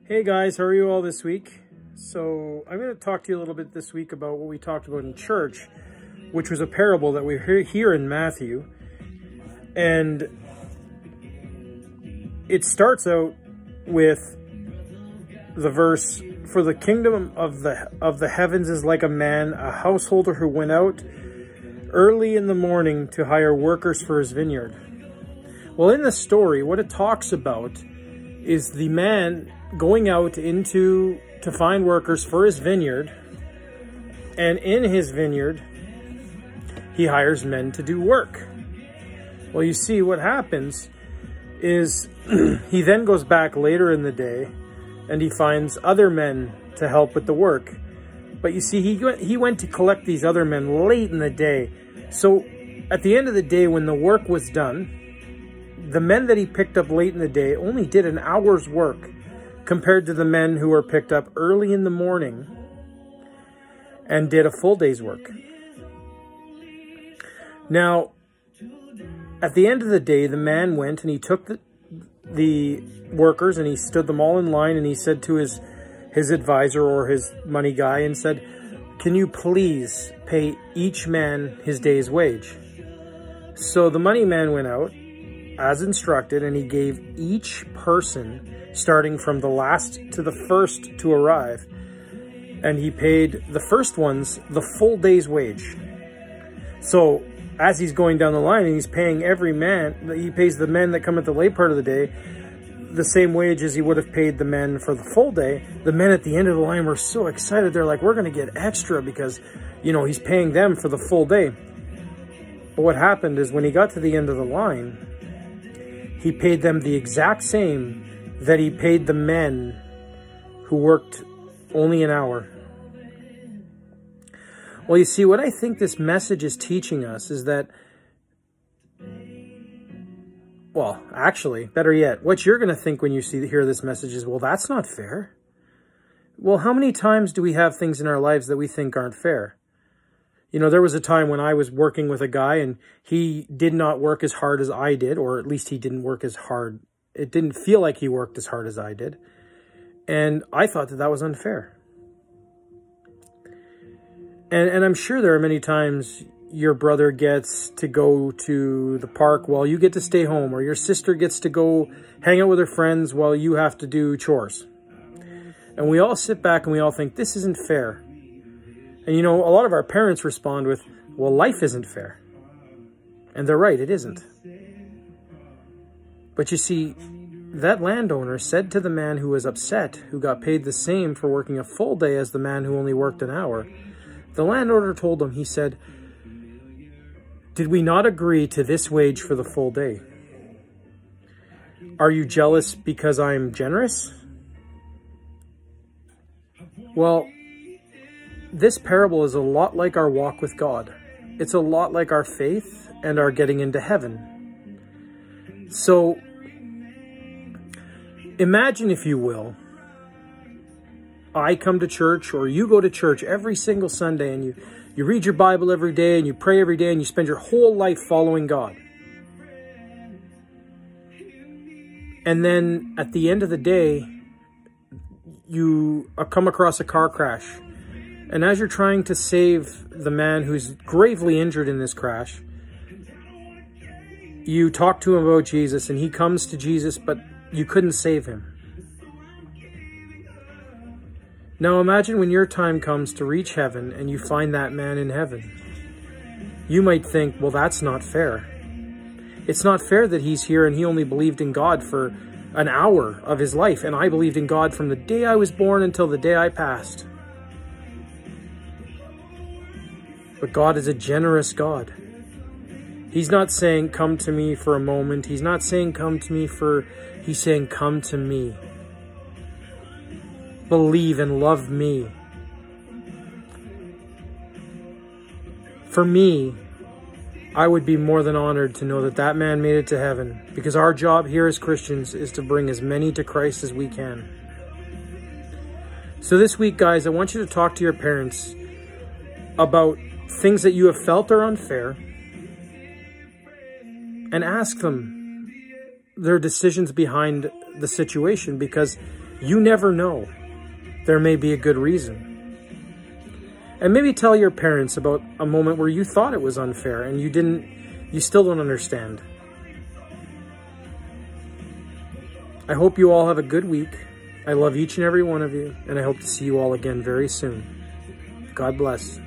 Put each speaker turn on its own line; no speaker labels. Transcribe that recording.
Hey guys, how are you all this week? So I'm going to talk to you a little bit this week about what we talked about in church, which was a parable that we hear in Matthew. And it starts out with the verse, "For the kingdom of the heavens is like a man, a householder who went out early in the morning to hire workers for his vineyard." Well, in the story, what it talks about is the man going out to find workers for his vineyard, and in his vineyard he hires men to do work. Well, you see, what happens is he then goes back later in the day and he finds other men to help with the work. But you see, he went to collect these other men late in the day. So at the end of the day, when the work was done, the men that he picked up late in the day only did an hour's work compared to the men who were picked up early in the morning and did a full day's work. Now, at the end of the day, the man went and he took the workers and he stood them all in line, and he said to his advisor or his money guy and said, "Can you please pay each man his day's wage?" So the money man went out as instructed, and he gave each person, starting from the last to the first to arrive, and he paid the first ones the full day's wage. So as he's going down the line and he's paying every man, he pays the men that come at the late part of the day the same wage as he would have paid the men for the full day. The men at the end of the line were so excited. They're like, "We're going to get extra because, you know, he's paying them for the full day." But what happened is when he got to the end of the line, he paid them the exact same that he paid the men who worked only an hour. Well, you see, what I think this message is teaching us is that, well, actually, better yet, what you're going to think when you hear this message is, well, that's not fair. Well, how many times do we have things in our lives that we think aren't fair? You know, there was a time when I was working with a guy and he did not work as hard as I did, or at least he didn't work as hard. It didn't feel like he worked as hard as I did. And I thought that that was unfair. And I'm sure there are many times your brother gets to go to the park while you get to stay home, or your sister gets to go hang out with her friends while you have to do chores. And we all sit back and we all think, this isn't fair. And you know, a lot of our parents respond with, well, life isn't fair. And they're right, it isn't. But you see, that landowner said to the man who was upset, who got paid the same for working a full day as the man who only worked an hour, the landowner told him, he said, "Did we not agree to this wage for the full day? Are you jealous because I'm generous?" Well, this parable is a lot like our walk with God. It's a lot like our faith and our getting into heaven. So, imagine, if you will, I come to church, or you go to church every single Sunday, and you read your Bible every day, and you pray every day, and you spend your whole life following God. And then at the end of the day, you come across a car crash. And as you're trying to save the man who's gravely injured in this crash, you talk to him about Jesus, and he comes to Jesus, but you couldn't save him. Now imagine when your time comes to reach heaven and you find that man in heaven. You might think, well, that's not fair. It's not fair that he's here and he only believed in God for an hour of his life, and I believed in God from the day I was born until the day I passed. But God is a generous God. He's not saying, come to me for a moment. He's not saying, come to me he's saying, come to me. Believe and love me. For me, I would be more than honored to know that that man made it to heaven, because our job here as Christians is to bring as many to Christ as we can. So this week, guys, I want you to talk to your parents about things that you have felt are unfair, and ask them their decisions behind the situation, because You never know. There may be a good reason. And maybe tell your parents about a moment where you thought it was unfair and you still don't understand. I hope you all have a good week. I love each and every one of you, and I hope to see you all again very soon. God bless.